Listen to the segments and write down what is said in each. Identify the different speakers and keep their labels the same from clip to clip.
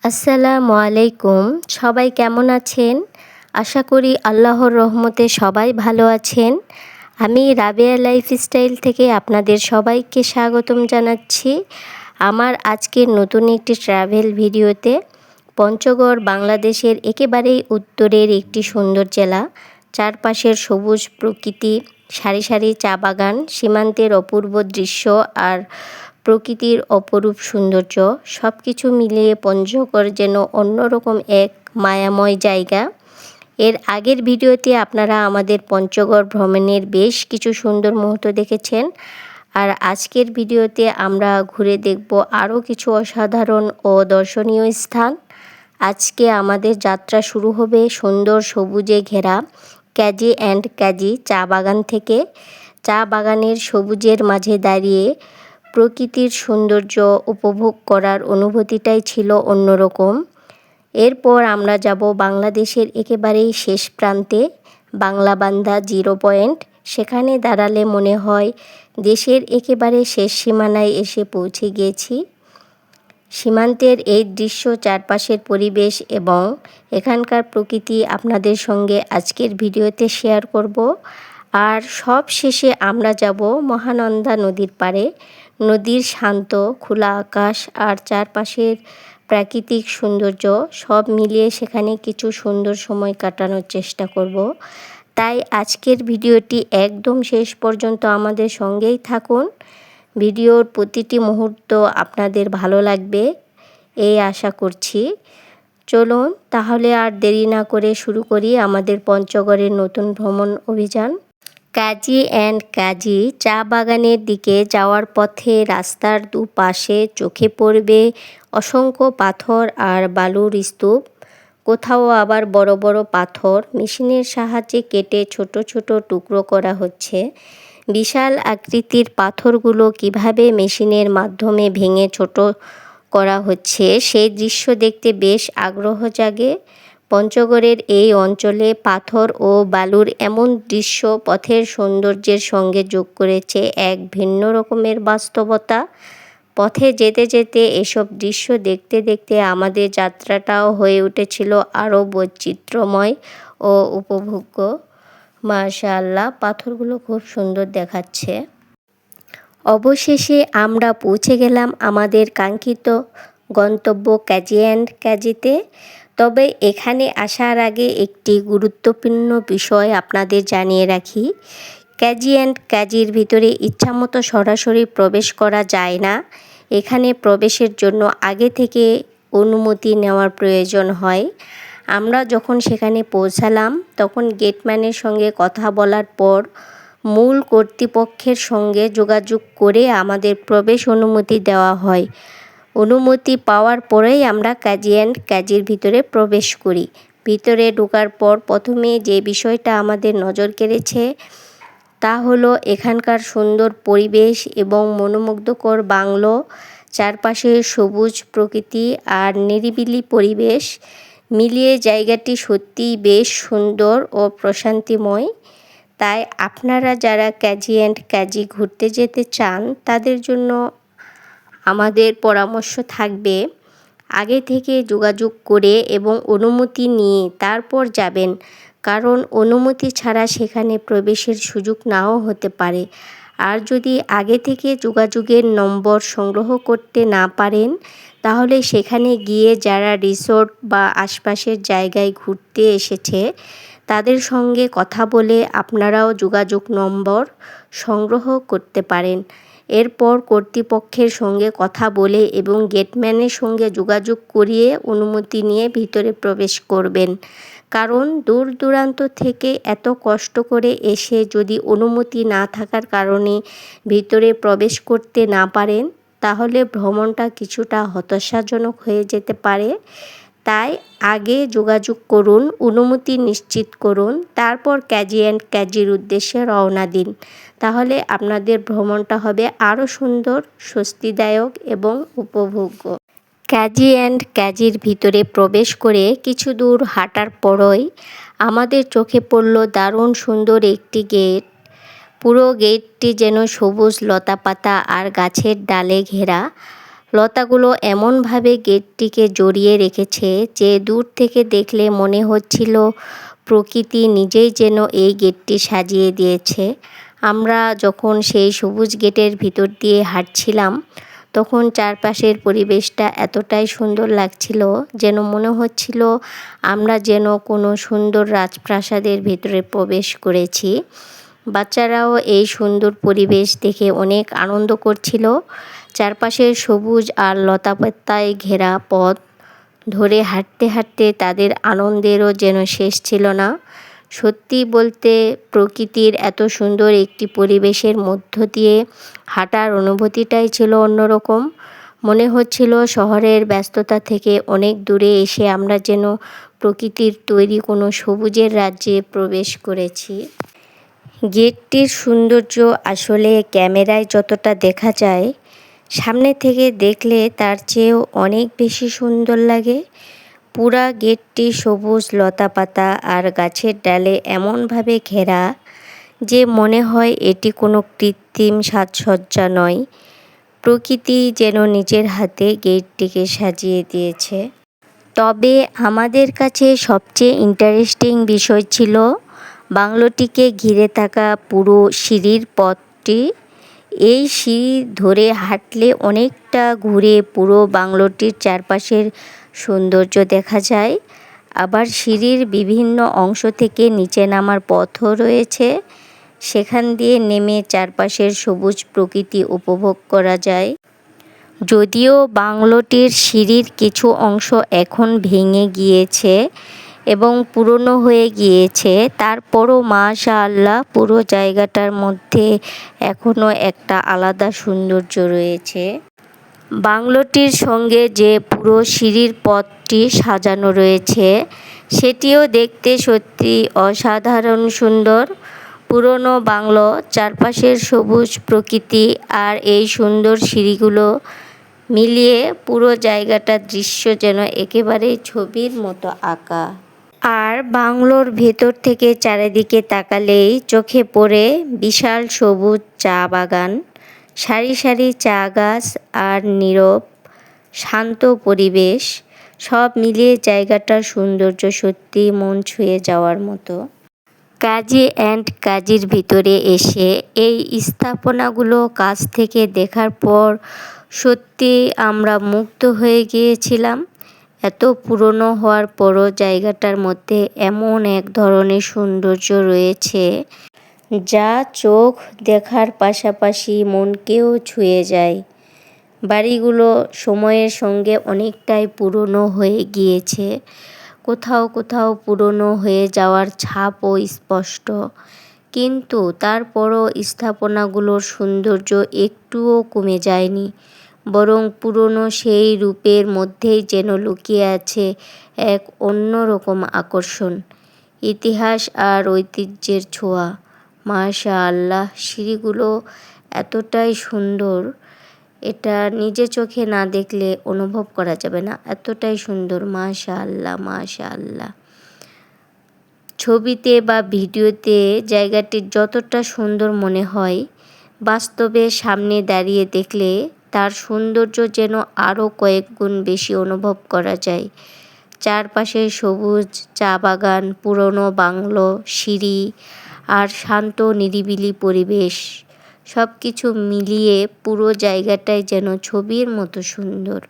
Speaker 1: আসসালামু আলাইকুম। সবাই কেমন আছেন? আশা করি আল্লাহর রহমতে সবাই ভালো আছেন। আমি রাবেয়া লাইফস্টাইল থেকে আপনাদের সবাইকে স্বাগতম জানাচ্ছি আমার আজকের নতুন একটি ট্রাভেল ভিডিওতে। পঞ্চগড় বাংলাদেশের একেবারেই উত্তরের একটি সুন্দর জেলা। চারপাশের সবুজ প্রকৃতি, সারি সারি চা বাগান, সীমান্তের অপূর্ব দৃশ্য আর প্রকৃতির অপরূপ সৌন্দর্য সব কিছু মিলিয়ে পঞ্চগড় যেন অন্যরকম এক মায়াময় জায়গা। এর আগের ভিডিওতে আপনারা আমাদের পঞ্চগড় ভ্রমণের বেশ কিছু সুন্দর মুহূর্ত দেখেছেন, আর আজকের ভিডিওতে আমরা ঘুরে দেখব আরও কিছু অসাধারণ ও দর্শনীয় স্থান। আজকে আমাদের যাত্রা শুরু হবে সুন্দর সবুজে ঘেরা কাজী অ্যান্ড কাজী চা বাগান থেকে। চা বাগানের সবুজের মাঝে দাঁড়িয়ে প্রকৃতির সৌন্দর্য উপভোগ করার অনুভূতিটাই ছিল অন্যরকম। এরপর আমরা যাব বাংলাদেশের একেবারেই শেষ প্রান্তে বাংলাবান্ধা জিরো পয়েন্ট। সেখানে দাঁড়ালে মনে হয় দেশের একেবারে শেষ সীমানায় এসে পৌঁছে গিয়েছি। সীমান্তের এই দৃশ্য, চারপাশের পরিবেশ এবং এখানকার প্রকৃতি আপনাদের সঙ্গে আজকের ভিডিওতে শেয়ার করব। আর সব শেষে আমরা যাব মহানন্দা নদীর পাড়ে। নদীর শান্ত খোলা আকাশ আর চারপাশের প্রাকৃতিক সৌন্দর্য সব মিলিয়ে সেখানে কিছু সুন্দর সময় কাটানোর চেষ্টা করব। তাই আজকের ভিডিওটি একদম শেষ পর্যন্ত আমাদের সঙ্গেই থাকুন। ভিডিওর প্রতিটি মুহূর্ত আপনাদের ভালো লাগবে এই আশা করছি। চলুন তাহলে আর দেরি না করে শুরু করি আমাদের পঞ্চগড়ের নতুন ভ্রমণ অভিযান। কাজী অ্যান্ড কাজী চা বাগানের দিকে যাওয়ার পথে রাস্তার দুপাশে চোখে পড়বে অসংখ্য পাথর আর বালুর স্তূপ। কোথাও আবার বড় বড় পাথর মেশিনের সাহায্যে কেটে ছোট ছোট টুকরো করা হচ্ছে। বিশাল আকৃতির পাথরগুলো কিভাবে মেশিনের মাধ্যমে ভেঙে ছোট করা হচ্ছে সেই দৃশ্য দেখতে বেশ আগ্রহ জাগে। পঞ্চগড়ের এই অঞ্চলে পাথর ও বালুর এমন দৃশ্য পথের সৌন্দর্যের সঙ্গে যোগ করেছে এক ভিন্ন রকমের বাস্তবতা। পথে যেতে যেতে এসব দৃশ্য দেখতে দেখতে আমাদের যাত্রাটাও হয়ে উঠেছিল আরও বৈচিত্র্যময় ও উপভোগ্য। মাশাআল্লাহ, পাথরগুলো খুব সুন্দর দেখাচ্ছে। অবশেষে আমরা পৌঁছে গেলাম আমাদের কাঙ্ক্ষিত গন্তব্য কাজী অ্যান্ড কাজীতে। তবে এখানে আসার আগে একটি গুরুত্বপূর্ণ বিষয় আপনাদের জানিয়ে রাখি। কাজী অ্যান্ড কাজীর ভিতরে ইচ্ছামতো সরাসরি প্রবেশ করা যায় না। এখানে প্রবেশের জন্য আগে থেকে অনুমতি নেওয়ার প্রয়োজন হয়। আমরা যখন সেখানে পৌঁছালাম তখন গেটম্যানের সঙ্গে কথা বলার পর মূল কর্তৃপক্ষের সঙ্গে যোগাযোগ করে আমাদের প্রবেশ অনুমতি দেওয়া হয়। অনুমতি পাওয়ার পরেই আমরা কাজী অ্যান্ড কাজীর ভিতরে প্রবেশ করি। ভিতরে ঢোকার পর প্রথমে যে বিষয়টা আমাদের নজর কেড়েছে তা হলো এখানকার সুন্দর পরিবেশ এবং মনোমুগ্ধকর বাংলো, চারপাশে সবুজ প্রকৃতি আর নিরিবিলি পরিবেশ মিলিয়ে জায়গাটি সত্যিই বেশ সুন্দর ও প্রশান্তিময়। তাই আপনারা যারা কাজী অ্যান্ড কাজী ঘুরতে যেতে চান তাদের জন্য আমাদের পরামর্শ থাকবে আগে থেকে যোগাযোগ করে এবং অনুমতি নিয়ে তারপর যাবেন, কারণ অনুমতি ছাড়া সেখানে প্রবেশের সুযোগ নাও হতে পারে। আর যদি আগে থেকে যোগাযোগের নম্বর সংগ্রহ করতে না পারেন তাহলে সেখানে গিয়ে যারা রিসোর্ট বা আশপাশের জায়গায় ঘুরতে এসেছে তাদের সঙ্গে কথা বলে আপনারাও যোগাযোগ নম্বর সংগ্রহ করতে পারেন। এরপর কর্তৃপক্ষের সঙ্গে কথা বলে এবং গেটম্যানের সঙ্গে যোগাযোগ করিয়ে অনুমতি নিয়ে ভিতরে প্রবেশ করবেন। কারণ দূর দূরান্ত থেকে এত কষ্ট করে এসে যদি অনুমতি না থাকার কারণে ভিতরে প্রবেশ করতে না পারেন তাহলে ভ্রমণটা কিছুটা হতাশাজনক হয়ে যেতে পারে। তাই আগে যোগাযোগ করুন, অনুমতি নিশ্চিত করুন, তারপর কাজী অ্যান্ড কাজীর উদ্দেশ্যে রওনা দিন। তাহলে আপনাদের ভ্রমণটা হবে আরও সুন্দর, স্বস্তিদায়ক এবং উপভোগ্য। কাজী অ্যান্ড কাজীর ভিতরে প্রবেশ করে কিছু দূর হাঁটার পরই আমাদের চোখে পড়ল দারুণ সুন্দর একটি গেট। পুরো গেটটি যেন সবুজ লতাপাতা আর গাছের ডালে ঘেরা। লতাগুলো এমনভাবে গেটটিকে জড়িয়ে রেখেছে যে দূর থেকে দেখলে মনে হচ্ছিল প্রকৃতি নিজেই যেন এই গেটটি সাজিয়ে দিয়েছে। আমরা যখন সেই সবুজ গেটের ভিতর দিয়ে হাঁটছিলাম তখন চারপাশের পরিবেশটা এতটাই সুন্দর লাগছিল যেন মনে হচ্ছিল আমরা যেন কোনো সুন্দর রাজপ্রাসাদের ভিতরে প্রবেশ করেছি। বাচ্চারাও এই সুন্দর পরিবেশ দেখে অনেক আনন্দ করছিল। চারপাশে সবুজ আর লতাপাতায় ঘেরা পথ ধরে হাঁটতে হাঁটতে তাদের আনন্দেরও যেন শেষ ছিল না। সত্যি বলতে প্রকৃতির এত সুন্দর একটি পরিবেশের মধ্য দিয়ে হাঁটার অনুভূতিটাই ছিল অন্যরকম। মনে হচ্ছিল শহরের ব্যস্ততা থেকে অনেক দূরে এসে আমরা যেন প্রকৃতির তৈরি কোনো সবুজের রাজ্যে প্রবেশ করেছি। গেটটির সৌন্দর্য আসলে ক্যামেরায় যতটা দেখা যায়, সামনে থেকে দেখলে তার চেয়েও অনেক বেশি সুন্দর লাগে। পুরা গেটটি সবুজ লতাপাতা আর গাছের ডালে এমনভাবে ঘেরা যে মনে হয় এটি কোনো কৃত্রিম সাজসজ্জা নয়, প্রকৃতি যেন নিজের হাতে গেটটিকে সাজিয়ে দিয়েছে। তবে আমাদের কাছে সবচেয়ে ইন্টারেস্টিং বিষয় ছিল বাংলোটিকে ঘিরে থাকা পুরো সিঁড়ির পথটি। এই সিঁড়ি ধরে হাঁটলে অনেকটা ঘুরে পুরো বাংলোটির চারপাশের সৌন্দর্য দেখা যায়। আবার সিঁড়ির বিভিন্ন অংশ থেকে নিচে নামার পথও রয়েছে, সেখান দিয়ে নেমে চারপাশের সবুজ প্রকৃতি উপভোগ করা যায়। যদিও বাংলোটির সিঁড়ির কিছু অংশ এখন ভেঙে গিয়েছে এবং পুরনো হয়ে গিয়েছে, তারপরও মাশাআল্লাহ পুরো জায়গাটার মধ্যে এখনও একটা আলাদা সৌন্দর্য রয়েছে। বাংলোটির সঙ্গে যে পুরো সিঁড়ির পথটি সাজানো রয়েছে সেটিও দেখতে সত্যি অসাধারণ সুন্দর। পুরনো বাংলো, চারপাশের সবুজ প্রকৃতি আর এই সুন্দর সিঁড়িগুলো মিলিয়ে পুরো জায়গাটার দৃশ্য যেন একেবারেই ছবির মতো আঁকা। আর বাংলোর ভেতর থেকে চারিদিকে তাকালেই চোখে পড়ে বিশাল সবুজ চা বাগান, সারি সারি চা গাছ আর নীরব শান্ত পরিবেশ, সব মিলিয়ে জায়গাটার সৌন্দর্য সত্যি মন ছুঁয়ে যাওয়ার মতো। কাজী অ্যান্ড কাজীর ভিতরে এসে এই স্থাপনাগুলো কাছ থেকে দেখার পর সত্যি আমরা মুগ্ধ হয়ে গিয়েছিলাম। এত পুরনো হওয়ার পরও জায়গাটার মধ্যে এমন এক ধরনের সৌন্দর্য রয়েছে যা চোখ দেখার পাশাপাশি মনকেও ছুঁয়ে যায়। বাড়িগুলো সময়ের সঙ্গে অনেকটাই পুরনো হয়ে গিয়েছে, কোথাও কোথাও পুরনো হয়ে যাওয়ার ছাপও স্পষ্ট, কিন্তু তারপরও স্থাপনাগুলোর সৌন্দর্য একটুও কমে যায়নি, বরং পুরনো সেই রূপের মধ্যেই যেন লুকিয়ে আছে এক অন্যরকম আকর্ষণ, ইতিহাস আর ঐতিহ্যের ছোঁয়া। মাশাআল্লাহ, সিঁড়িগুলো এতটাই সুন্দর, এটা নিজে চোখে না দেখলে অনুভব করা যাবে না, এতটাই সুন্দর। মাশাআল্লাহ মাশাআল্লাহ। ছবিতে বা ভিডিওতে জায়গাটি যতটা সুন্দর মনে হয়, বাস্তবে সামনে দাঁড়িয়ে দেখলে তার সৌন্দর্য যেন আরও কয়েক গুণ বেশি অনুভব করা যায়। চারপাশে সবুজ চা বাগান, পুরনো বাংলো, সিঁড়ি আর শান্ত নিরিবিলি পরিবেশ, সব কিছু মিলিয়ে পুরো জায়গাটাই যেন ছবির মতো সুন্দর।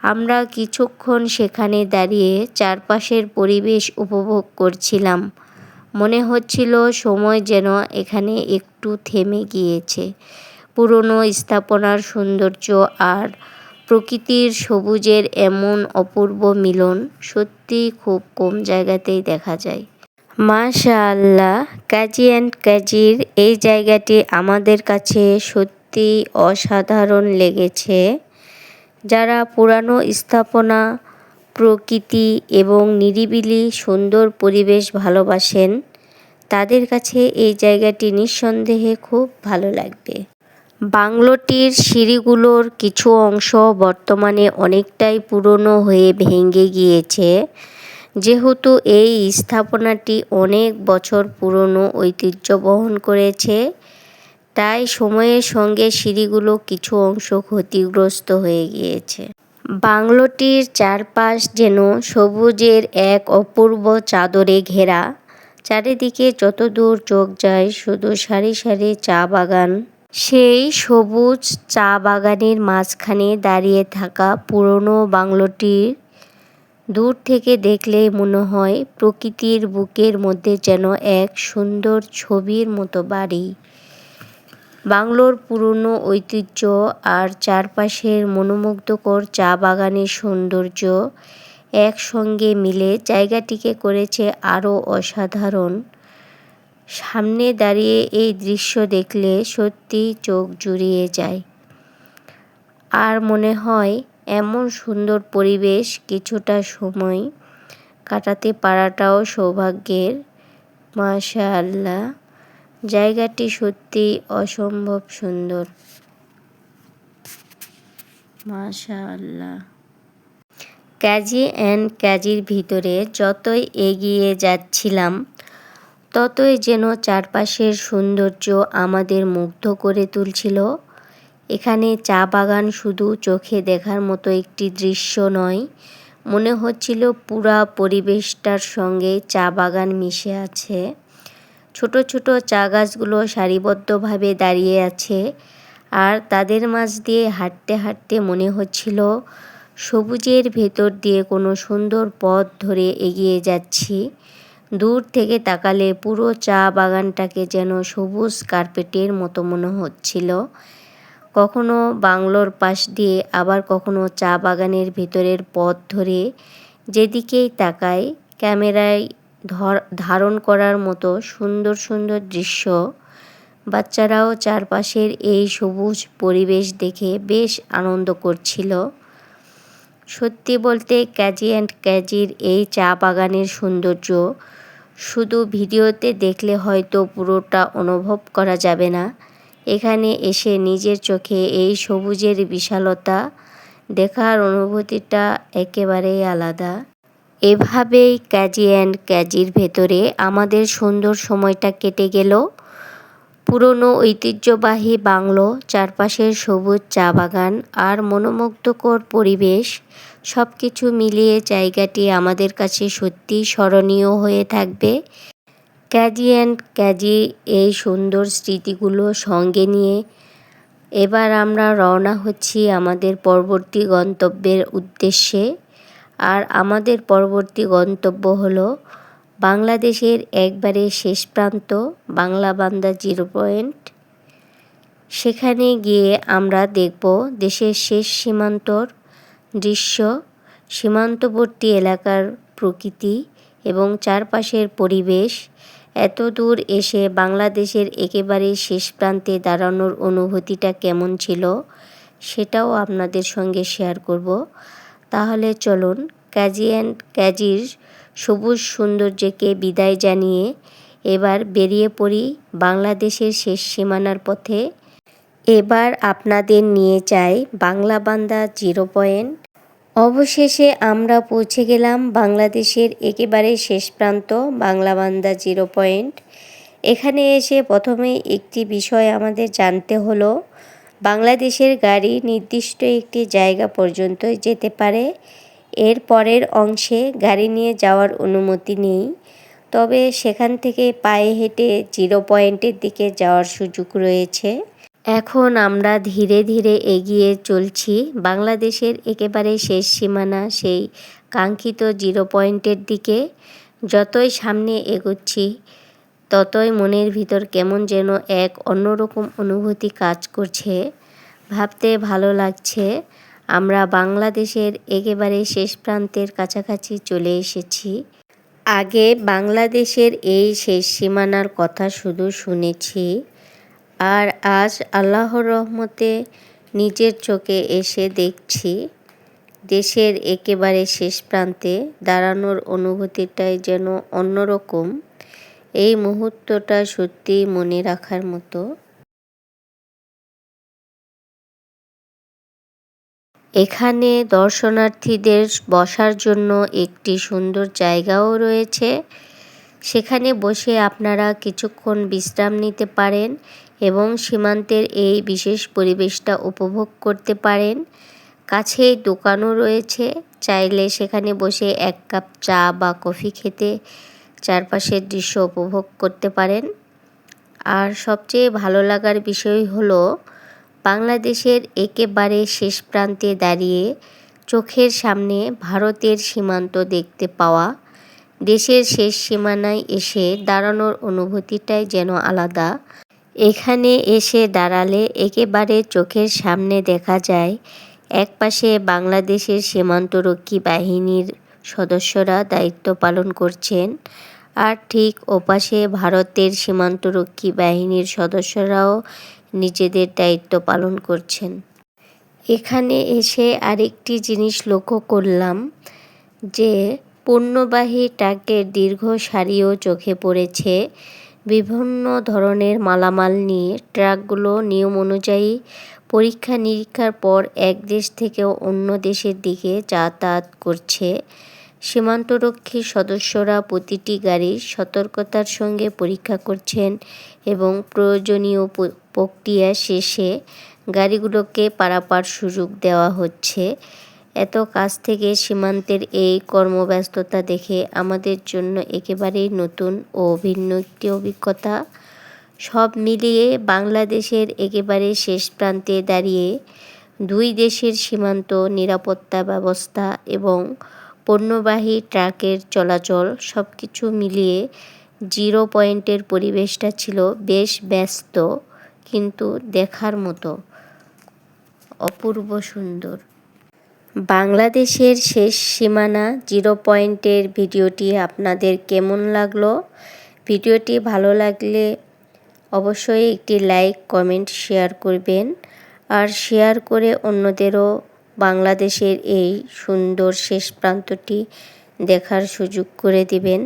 Speaker 1: আমরা কিছুক্ষণ সেখানে দাঁড়িয়ে চারপাশের পরিবেশ উপভোগ করছিলাম। মনে হচ্ছিল সময় যেন এখানে একটু থেমে গিয়েছে। পুরনো স্থাপনার সৌন্দর্য আর প্রকৃতির সবুজের এমন অপূর্ব মিলন সত্যি খুব কম জায়গাতেই দেখা যায়। মাশাআল্লাহ, কাজী অ্যান্ড কাজীর এই জায়গাটি আমাদের কাছে সত্যি অসাধারণ লেগেছে। যারা পুরানো স্থাপনা, প্রকৃতি এবং নিরিবিলি সুন্দর পরিবেশ ভালোবাসেন তাদের কাছে এই জায়গাটি নিঃসন্দেহে খুব ভালো লাগবে। বাংলোটির সিঁড়িগুলোর কিছু অংশ বর্তমানে অনেকটাই পুরনো হয়ে ভেঙে গিয়েছে। যেহেতু এই স্থাপনাটি অনেক বছর পুরনো ঐতিহ্য বহন করেছে, তাই সময়ের সঙ্গে সিঁড়িগুলো কিছু অংশ ক্ষতিগ্রস্ত হয়ে গিয়েছে। বাংলোটির চারপাশ যেন সবুজের এক অপূর্ব চাদরে ঘেরা। চারিদিকে যতদূর চোখ যায় শুধু সারি সারি চা বাগান। সেই সবুজ চা বাগানের মাঝখানে দাঁড়িয়ে থাকা পুরনো বাংলোটির দূর থেকে দেখলে মনে হয় প্রকৃতির বুকের মধ্যে যেন এক সুন্দর ছবির মতো বাড়ি। বাংলোর পুরনো ঐতিহ্য আর চারপাশের মনোমুগ্ধকর চা বাগানের সৌন্দর্য একসঙ্গে মিলে জায়গাটিকে করেছে আরও অসাধারণ। সামনে দাঁড়িয়ে এই দৃশ্য দেখলে সত্যি চোখ জুড়িয়ে যায়, আর মনে হয় এমন সুন্দর পরিবেশ কিছুটা সময় কাটাতে পারাটাও সৌভাগ্যের। মাশাআল্লাহ, জায়গাটি সত্যি অসম্ভব সুন্দর। মাশাআল্লাহ। কাজী অ্যান্ড কাজীর ভিতরে যতই এগিয়ে যাচ্ছিলাম ততই যেন চারপাশের সৌন্দর্য আমাদের মুগ্ধ করে তুলছিল। এখানে চা বাগান শুধু চোখে দেখার মতো একটি দৃশ্য নয়, মনে হচ্ছিল পুরা পরিবেশটার সঙ্গে চা বাগান মিশে আছে। ছোট ছোট চা গাছগুলো সারিবদ্ধভাবে দাঁড়িয়ে আছে, আর তাদের মাঝ দিয়ে হাঁটতে হাঁটতে মনে হচ্ছিল সবুজের ভেতর দিয়ে কোনো সুন্দর পথ ধরে এগিয়ে যাচ্ছি। দূর থেকে তাকালে পুরো চা বাগানটাকে যেন সবুজ কার্পেটের মতো মনে হচ্ছিল। কখনো বাংলোর পাশ দিয়ে, আবার কখনো চা বাগানের ভেতরের পথ ধরে যেদিকেই তাকাই ক্যামেরায় ধারণ করার মতো সুন্দর সুন্দর দৃশ্য। বাচ্চারাও চারপাশের এই সবুজ পরিবেশ দেখে বেশ আনন্দ করছিল। সত্যি বলতে কাজী অ্যান্ড কাজীর এই চা বাগানের সৌন্দর্য শুধু ভিডিওতে দেখলে হয়তো পুরোটা অনুভব করা যাবে না। এখানে এসে নিজের চোখে এই সবুজের বিশালতা দেখার অনুভূতিটা একেবারেই আলাদা। এভাবেই কাজী অ্যান্ড কাজীর ভেতরে আমাদের সুন্দর সময়টা কেটে গেল। পুরনো ঐতিহ্যবাহী বাংলো, চারপাশের সবুজ চা বাগান আর মনোমুগ্ধকর পরিবেশ, সব কিছু মিলিয়ে জায়গাটি আমাদের কাছে সত্যিই স্মরণীয় হয়ে থাকবে। কাজী অ্যান্ড কাজী এই সুন্দর স্মৃতিগুলো সঙ্গে নিয়ে এবার আমরা রওনা হচ্ছি আমাদের পরবর্তী গন্তব্যের উদ্দেশ্যে। আর আমাদের পরবর্তী গন্তব্য হলো বাংলাদেশের একবারে শেষ প্রান্ত বাংলাবান্ধা 0 পয়েন্ট। সেখানে গিয়ে আমরা দেখব দেশের শেষ সীমান্তর দৃশ্য, সীমান্তবর্তী এলাকার প্রকৃতি এবং চারপাশের পরিবেশ। এত দূর এসে বাংলাদেশের একেবারে শেষ প্রান্তে দাঁড়ানোর অনুভূতিটা কেমন ছিল সেটাও আপনাদের সঙ্গে শেয়ার করব। তাহলে চলুন কাজী অ্যান্ড কাজীর সবুজ সৌন্দর্যকে বিদায় জানিয়ে এবার বেরিয়ে পড়ি বাংলাদেশের শেষ সীমানার পথে। এবার আপনাদের নিয়ে যাই বাংলাবান্ধা 0 পয়েন্ট। অবশেষে আমরা পৌঁছে গেলাম বাংলাদেশের একেবারে শেষ প্রান্ত বাংলাবান্ধা 0 পয়েন্ট। এখানে এসে প্রথমেই একটি বিষয় আমাদের জানতে হলো, বাংলাদেশের গাড়ি নির্দিষ্ট একটি জায়গা পর্যন্ত যেতে পারে, এর পরের অংশে গাড়ি নিয়ে যাওয়ার অনুমতি নেই। তবে সেখান থেকে পায়ে হেঁটে 0 পয়েন্টের দিকে যাওয়ার সুযোগ রয়েছে। এখন আমরা ধীরে ধীরে এগিয়ে চলছি বাংলাদেশের একেবারে শেষ সীমানা সেই কাঙ্ক্ষিত 0 পয়েন্টের দিকে। যতই সামনে এগোচ্ছি ততই মনের ভিতর কেমন যেন এক অন্যরকম অনুভূতি কাজ করছে। ভাবতে ভালো লাগছে আমরা বাংলাদেশের একেবারে শেষ প্রান্তের কাছাকাছি চলে এসেছি। আগে বাংলাদেশের এই শেষ সীমানার কথা শুধু শুনেছি, আর আজ আল্লাহর রহমতে নিজের চোখে এসে দেখছি দেশের একেবারে শেষ প্রান্তে দাঁড়ানোর অনুভূতিটাই যেন অন্যরকম। এই মুহূর্তটা সত্যিই মনে রাখার মতো। এখানে দর্শনার্থীদের বসার জন্য একটি সুন্দর জায়গাও রয়েছে। সেখানে বসে আপনারা কিছুক্ষণ বিশ্রাম নিতে পারেন এবং সীমান্তের এই বিশেষ পরিবেশটা উপভোগ করতে পারেন। কাছেই দোকানও রয়েছে, চাইলে সেখানে বসে 1 কাপ চা বা কফি খেতে চারপাশের দৃশ্য উপভোগ করতে পারেন। আর সবচেয়ে ভালো লাগার বিষয় হলো বাংলাদেশের একেবারে শেষ প্রান্তে দাঁড়িয়ে চোখের সামনে ভারতের সীমান্ত দেখতে পাওয়া। দেশের শেষ সীমানায় এসে দাঁড়ানোর অনুভূতিটাই যেন আলাদা। এখানে এসে দাঁড়ালে একেবারে চোখের সামনে দেখা যায় একপাশে বাংলাদেশের সীমান্তরক্ষী বাহিনীর সদস্যরা দায়িত্ব পালন করছেন, আর ঠিক ওপাশে ভারতের সীমান্তরক্ষী বাহিনীর সদস্যরাও নিজেদের দায়িত্ব পালন করছেন। এখানে এসে আরেকটি জিনিস লক্ষ্য করলাম যে পণ্যবাহী ট্রাকের দীর্ঘ সারিও চোখে পড়েছে। বিভিন্ন ধরনের মালামাল নিয়ে ট্রাকগুলো নিয়ম অনুযায়ী পরীক্ষা নিরীক্ষার পর এক দেশ থেকে অন্য দেশের দিকে যাতায়াত করছে। সীমান্তরক্ষী সদস্যরা প্রতিটি গাড়ির সতর্কতার সঙ্গে পরীক্ষা করছেন এবং প্রয়োজনীয় প্রক্রিয়া শেষে গাড়িগুলোকে পারাপার সুযোগ দেওয়া হচ্ছে। এত কাছ থেকে সীমান্তের এই কর্মব্যস্ততা দেখে আমাদের জন্য একেবারেই নতুন ও ভিন্ন একটি অভিজ্ঞতা। সব মিলিয়ে বাংলাদেশের একেবারে শেষ প্রান্তে দাঁড়িয়ে দুই দেশের সীমান্ত নিরাপত্তা ব্যবস্থা এবং পণ্যবাহী ট্রাকের চলাচল সব কিছু মিলিয়ে জিরো পয়েন্টের পরিবেশটা ছিল বেশ ব্যস্ত, কিন্তু দেখার মতো অপূর্ব সুন্দর। বাংলাদেশের শেষ সীমানা জিরো পয়েন্টের ভিডিওটি আপনাদের কেমন লাগলো? ভিডিওটি ভালো লাগলে অবশ্যই একটি লাইক, কমেন্ট, শেয়ার করবেন। আর শেয়ার করে অন্যদেরও বাংলাদেশের এই সুন্দর শেষ প্রান্তটি দেখার সুযোগ করে দিবেন।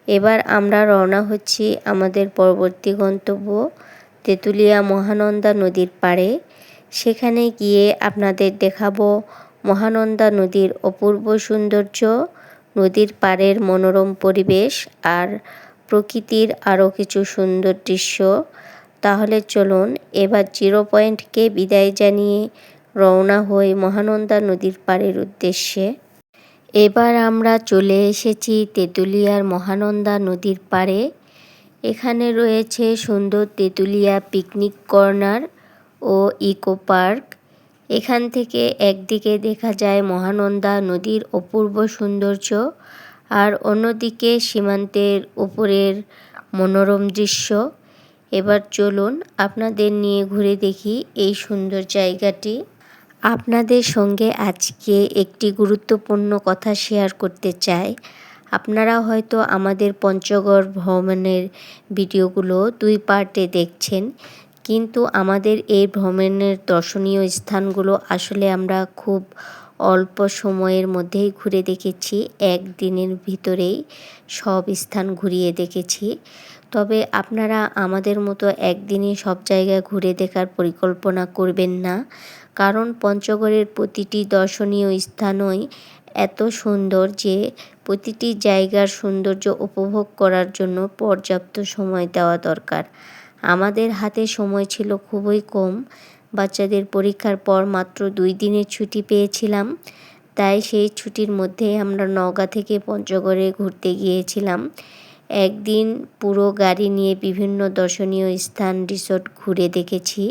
Speaker 1: এবার আমরা রওনা হচ্ছি আমাদের পরবর্তী গন্তব্য তেঁতুলিয়া মহানন্দা নদীর পাড়ে। সেখানে গিয়ে আপনাদের দেখাবো মহানন্দা নদীর অপূর্ব সৌন্দর্য, নদীর পাড়ের মনোরম পরিবেশ আর প্রকৃতির আরও কিছু সুন্দর দৃশ্য। তাহলে চলুন এবার জিরো পয়েন্টকে বিদায় জানিয়ে রওনা হই মহানন্দা নদীর পাড়ের উদ্দেশ্যে। এবার আমরা চলে এসেছি তেঁতুলিয়ার মহানন্দা নদীর পাড়ে। এখানে রয়েছে সুন্দর তেঁতুলিয়া পিকনিক কর্নার ও ইকো পার্ক। এখান থেকে একদিকে দেখা যায় মহানন্দা নদীর অপূর্ব সৌন্দর্য, আর অন্যদিকে সীমান্তের উপরের মনোরম দৃশ্য। এবার চলুন আপনাদের নিয়ে ঘুরে দেখি এই সুন্দর জায়গাটি। আপনাদের সঙ্গে আজকে একটি গুরুত্বপূর্ণ কথা শেয়ার করতে চাই। আপনারা হয়তো আমাদের পঞ্চগড় ভ্রমণের ভিডিওগুলো 2 পার্টে দেখছেন, কিন্তু আমাদের এই ভ্রমণের দর্শনীয় স্থানগুলো আসলে আমরা খুব অল্প সময়ের মধ্যেই ঘুরে দেখেছি। একদিনের ভিতরেই সব স্থান ঘুরিয়ে দেখেছি। তবে আপনারা আমাদের মতো একদিনে সব জায়গা ঘুরে দেখার পরিকল্পনা করবেন না, কারণ পঞ্চগড়ের প্রতিটি দর্শনীয় স্থানই এত সুন্দর যে প্রতিটি জায়গার সৌন্দর্য উপভোগ করার জন্য পর্যাপ্ত সময় দেওয়া দরকার। আমাদের হাতে সময় ছিল খুবই কম। বাচ্চাদের পরীক্ষার পর মাত্র 2 দিনের ছুটি পেয়েছিলাম, তাই সেই ছুটির মধ্যে আমরা নওগাঁ থেকে পঞ্চগড়ে ঘুরতে গিয়েছিলাম। একদিন পুরো গাড়ি নিয়ে বিভিন্ন দর্শনীয় স্থান, রিসোর্ট ঘুরে দেখেছি।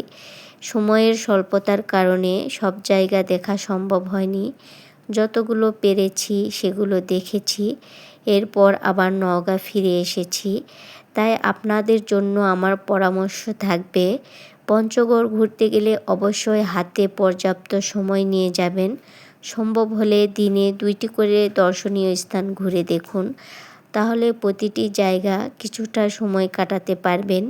Speaker 1: সময়ের স্বল্পতার কারণে সব জায়গা দেখা সম্ভব হয়নি। যতগুলো পেরেছি সেগুলো দেখেছি, এরপর আবার নওগাঁ ফিরে এসেছি। তাই আপনাদের জন্য আমার পরামর্শ থাকবে, পঞ্চগড় ঘুরতে গেলে অবশ্যই হাতে পর্যাপ্ত সময় নিয়ে যাবেন। সম্ভব হলে দিনে 2টি করে দর্শনীয় স্থান ঘুরে দেখুন, তাহলে প্রতিটি জায়গা কিছুটা সময় কাটাতে পারবেন।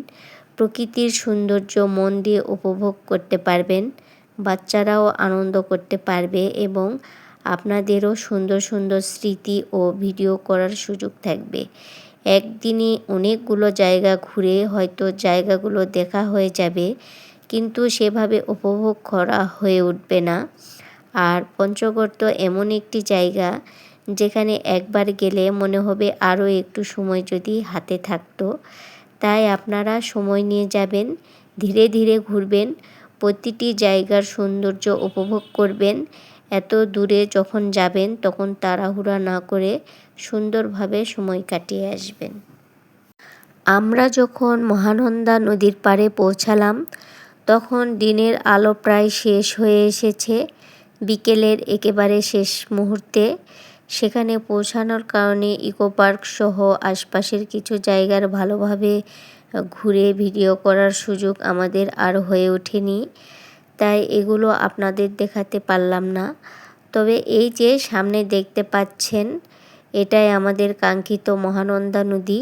Speaker 1: প্রকৃতির সৌন্দর্য মন দিয়ে উপভোগ করতে পারবেন, বাচ্চারাও আনন্দ করতে পারবে এবং আপনাদেরও সুন্দর সুন্দর স্মৃতি ও ভিডিও করার সুযোগ থাকবে। একদিনে অনেকগুলো জায়গা ঘুরে হয়তো জায়গাগুলো দেখা হয়ে যাবে, কিন্তু সেভাবে উপভোগ করা হয়ে উঠবে না। আর পঞ্চগড় তো এমন একটি জায়গা যেখানে একবার গেলে মনে হবে আরও একটু সময় যদি হাতে থাকতো। তাই আপনারা সময় নিয়ে যাবেন, ধীরে ধীরে ঘুরবেন, প্রতিটি জায়গার সৌন্দর্য উপভোগ করবেন। এত দূরে যখন যাবেন তখন তাড়াহুড়া না করে সুন্দরভাবে সময় কাটিয়ে আসবেন। আমরা যখন মহানন্দা নদীর পাড়ে পৌঁছালাম তখন দিনের আলো প্রায় শেষ হয়ে এসেছে। বিকেলের একেবারে শেষ মুহূর্তে সেখানে পৌঁছানোর কারণে ইকো পার্ক সহ আশপাশের কিছু জায়গার ভালোভাবে ঘুরে ভিডিও করার সুযোগ আমাদের আর হয়ে ওঠেনি, তাই এগুলো আপনাদের দেখাতে পারলাম না। তবে এই যে সামনে দেখতে পাচ্ছেন, এটাই আমাদের কাঙ্ক্ষিত মহানন্দা নদী।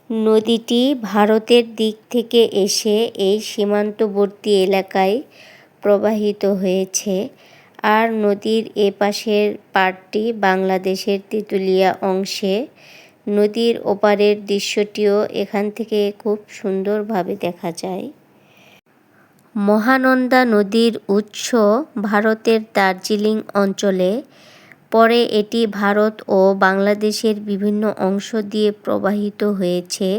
Speaker 1: নদীটি ভারতের দিক থেকে এসে এই সীমান্তবর্তী এলাকায় প্রবাহিত হয়েছে, আর নদীর এপাশের পাড়টি বাংলাদেশের তেঁতুলিয়া অংশে। নদীর ওপারের দৃশ্যটিও এখান থেকে খুব সুন্দরভাবে দেখা যায়। মহানন্দা নদীর উৎস ভারতের দার্জিলিং অঞ্চলে, পরে এটি ভারত ও বাংলাদেশের বিভিন্ন অংশ দিয়ে প্রবাহিত হয়েছে।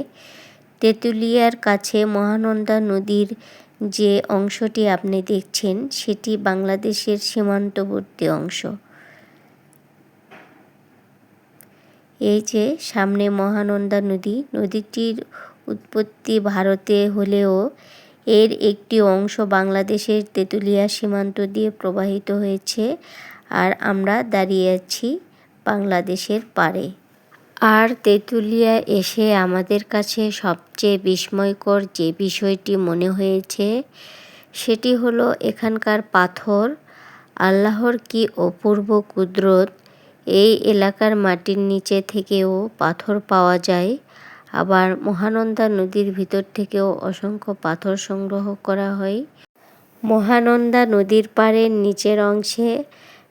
Speaker 1: তেঁতুলিয়ার কাছে মহানন্দা নদীর যে অংশটি আপনি দেখছেন সেটি বাংলাদেশের সীমান্তবর্তী অংশ। এই যে সামনে মহানন্দা নদী, নদীটির উৎপত্তি ভারতে হলেও এর একটি অংশ বাংলাদেশের তেঁতুলিয়া সীমান্ত দিয়ে প্রবাহিত হয়েছে, আর আমরা দাঁড়িয়ে আছি বাংলাদেশের পাড়ে। আর তেঁতুলিয়া এসে আমাদের কাছে সবচেয়ে বিস্ময়কর যে বিষয়টি মনে হয়েছে সেটি হলো এখানকার পাথর। আল্লাহর কি অপূর্ব কুদরত! এই এলাকার মাটির নিচে থেকেও পাথর পাওয়া যায়, আবার মহানন্দা নদীর ভিতর থেকেও অসংখ্য পাথর সংগ্রহ করা হয়। মহানন্দা নদীর পাড়ের নিচের অংশে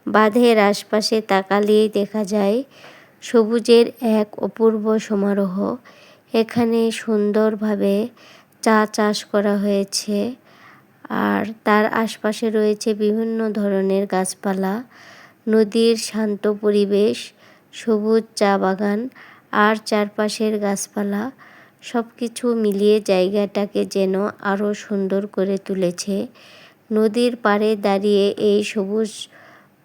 Speaker 1: বাঁধের আশপাশে তাকালেই দেখা যায় সবুজের এক অপূর্ব সমারোহ। এখানে সুন্দরভাবে চা চাষ করা হয়েছে, আর তার আশপাশে রয়েছে বিভিন্ন ধরনের গাছপালা। নদীর শান্ত পরিবেশ, সবুজ চা বাগান আর চারপাশের গাছপালা সব কিছু মিলিয়ে জায়গাটাকে যেন আরও সুন্দর করে তুলেছে। নদীর পাড়ে দাঁড়িয়ে এই সবুজ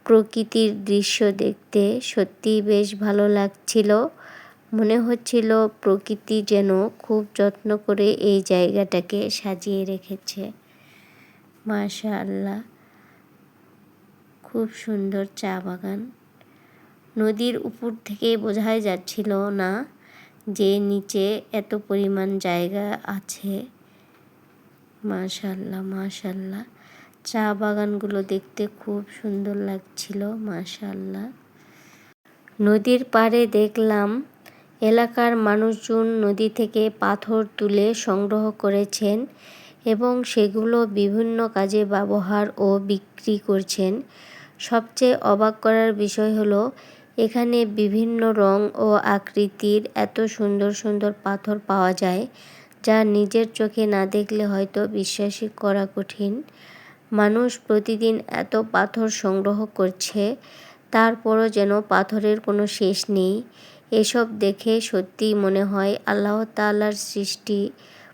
Speaker 1: প্রকৃতির দৃশ্য দেখতে সত্যিই বেশ ভালো লাগছিল। মনে হচ্ছিল প্রকৃতি যেন খুব যত্ন করে এই জায়গাটাকে সাজিয়ে রেখেছে। মাশাআল্লাহ, খুব সুন্দর চা বাগান। নদীর উপর থেকে বোঝাই যাচ্ছিল না যে নিচে এত পরিমাণ জায়গা আছে। মাশাআল্লাহ মাশাআল্লাহ, চা বাগানগুলো দেখতে খুব সুন্দর লাগছিল। মাশাআল্লাহ। নদীর পাড়ে দেখলাম এলাকার মানুষজন নদী থেকে পাথর তুলে সংগ্রহ করেছেন এবং সেগুলো বিভিন্ন কাজে ব্যবহার ও বিক্রি করছেন। সবচেয়ে অবাক করার বিষয় হলো এখানে বিভিন্ন রং ও আকৃতির এত সুন্দর সুন্দর পাথর পাওয়া যায়, যা নিজের চোখে না দেখলে হয়তো বিশ্বাসই করা কঠিন। মানুষ প্রতিদিন এত পাথর সংগ্রহ করছে, তারপরও যেন পাথরের কোনো শেষ নেই। এসব দেখে সত্যিই মনে হয় আল্লাহ তাআলার সৃষ্টি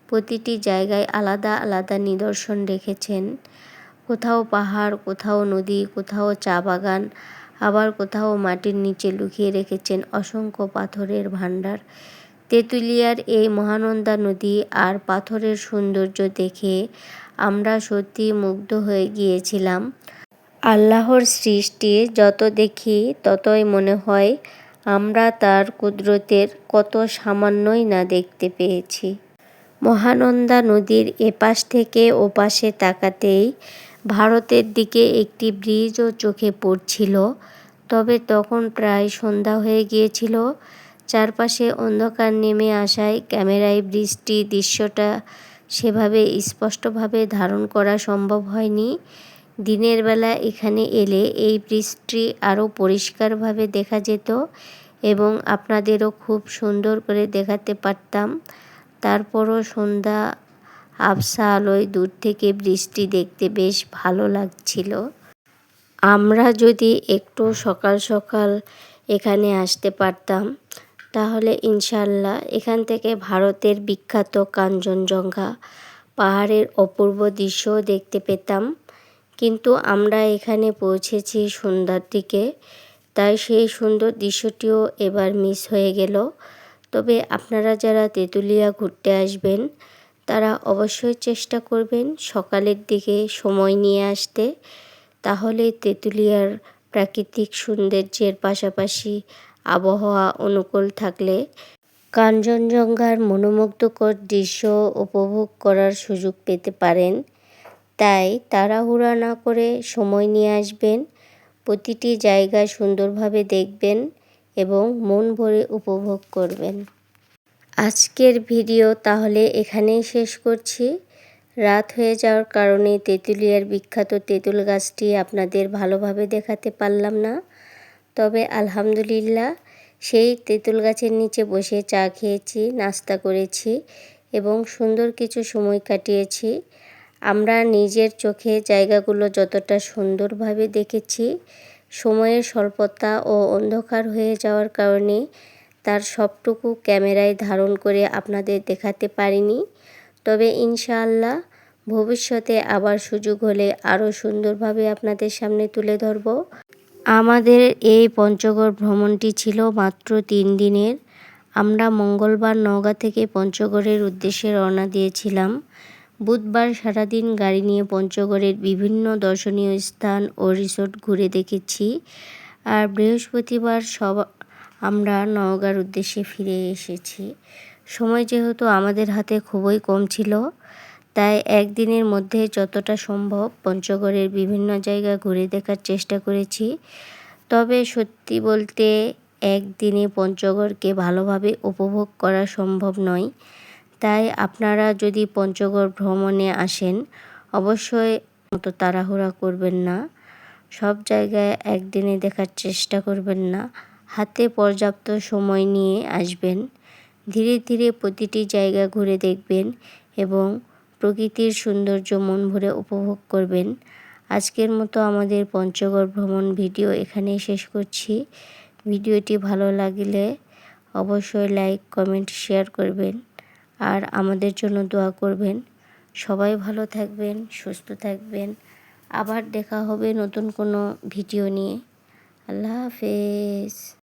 Speaker 1: প্রতিটি জায়গায় আলাদা আলাদা নিদর্শন রেখেছেন। কোথাও পাহাড়, কোথাও নদী, কোথাও চা বাগান, আবার কোথাও মাটির নিচে লুকিয়ে রেখেছেন অসংখ্য পাথরের ভাণ্ডার। তেঁতুলিয়ার এই মহানন্দা নদী আর পাথরের সৌন্দর্য দেখে আমরা সত্যি মুগ্ধ হয়ে গিয়েছিলাম। আল্লাহর সৃষ্টি যত দেখি ততই মনে হয় আমরা তার কুদরতের কত সামান্যই না দেখতে পেয়েছি। মহানন্দা নদীর এপাশ থেকে ওপাশে তাকাতেই ভারতের দিকে একটি ব্রিজও চোখে পড়ছিল, তবে তখন প্রায় সন্ধ্যা হয়ে গিয়েছিল। চারপাশে অন্ধকার নেমে আসায় ক্যামেরায় দৃশ্যটা সেভাবে স্পষ্টভাবে ধারণ করা সম্ভব হয়নি। দিনের বেলা এখানে এলে এই ব্রিজটি আরও পরিষ্কারভাবে দেখা যেত এবং আপনাদেরও খুব সুন্দর করে দেখাতে পারতাম। তারপরও সন্ধ্যা আবছা আলোয় দূর থেকে ব্রিজটি দেখতে বেশ ভালো লাগছিল। আমরা যদি একটু সকাল সকাল এখানে আসতে পারতাম তাহলে ইনশাআল্লাহ এখান থেকে ভারতের বিখ্যাত কাঞ্চনজঙ্ঘা পাহাড়ের অপূর্ব দৃশ্য দেখতে পেতাম। কিন্তু আমরা এখানে পৌঁছেছি সন্ধ্যার দিকে, তাই সেই সুন্দর দৃশ্যটিও এবার মিস হয়ে গেল। তবে আপনারা যারা তেঁতুলিয়া ঘুরতে আসবেন তারা অবশ্যই চেষ্টা করবেন সকালের দিকে সময় নিয়ে আসতে। তাহলে তেঁতুলিয়ার প্রাকৃতিক সৌন্দর্যের পাশাপাশি আবহাওয়া অনুকূল থাকলে কাঞ্চনজঙ্ঘার মনোমুগ্ধকর দৃশ্য উপভোগ করার সুযোগ পেতে পারেন। তাই তাড়াহুড়া না করে সময় নিয়ে আসবেন, প্রতিটি জায়গা সুন্দরভাবে দেখবেন এবং মন ভরে উপভোগ করবেন। আজকের ভিডিও তাহলে এখানেই শেষ করছি। রাত হয়ে যাওয়ার কারণে তেঁতুলিয়ার বিখ্যাত তেঁতুল গাছটি আপনাদের ভালোভাবে দেখাতে পারলাম না। তবে আলহামদুলিল্লাহ সেই তেঁতুল গাছের নিচে বসে চা খেয়েছি, নাস্তা করেছি এবং সুন্দর কিছু সময় কাটিয়েছি। আমরা নিজের চোখে জায়গাগুলো যতটা সুন্দরভাবে দেখেছি, সময়ের স্বল্পতা ও অন্ধকার হয়ে যাওয়ার কারণে তার সবটুকু ক্যামেরায় ধারণ করে আপনাদের দেখাতে পারিনি। তবে ইনশাআল্লাহ ভবিষ্যতে আবার সুযোগ হলে আরও সুন্দরভাবে আপনাদের সামনে তুলে ধরব। আমাদের এই পঞ্চগড় ভ্রমণটি ছিল মাত্র 3 দিনের। আমরা মঙ্গলবার নওগাঁ থেকে পঞ্চগড়ের উদ্দেশ্যে রওনা দিয়েছিলাম। বুধবার সারাদিন গাড়ি নিয়ে পঞ্চগড়ের বিভিন্ন দর্শনীয় স্থান ও রিসোর্ট ঘুরে দেখেছি। আর বৃহস্পতিবার আমরা নওগাঁর উদ্দেশ্যে ফিরে এসেছি। সময় যেহেতু আমাদের হাতে খুবই কম ছিল, তাই একদিনের মধ্যে যতটা সম্ভব পঞ্চগড়ের বিভিন্ন জায়গা ঘুরে দেখার চেষ্টা করেছি। তবে সত্যি বলতে একদিনে পঞ্চগড়কে ভালোভাবে উপভোগ করা সম্ভব নয়। তাই আপনারা যদি পঞ্চগড় ভ্রমণে আসেন অবশ্যই মতো তাড়াহুড়া করবেন না, সব জায়গায় একদিনে দেখার চেষ্টা করবেন না, হাতে পর্যাপ্ত সময় নিয়ে আসবেন। ধীরে ধীরে প্রতিটি জায়গা ঘুরে দেখবেন এবং প্রকৃতির সৌন্দর্য মন ভরে উপভোগ করবেন। আজকের মতো আমাদের পঞ্চগড় ভ্রমণ ভিডিও এখানেই শেষ করছি। ভিডিওটি ভালো লাগলে অবশ্যই লাইক, কমেন্ট, শেয়ার করবেন আর আমাদের জন্য দোয়া করবেন। সবাই ভালো থাকবেন, সুস্থ থাকবেন। আবার দেখা হবে নতুন কোনো ভিডিও নিয়ে। আল্লাহ হাফেজ।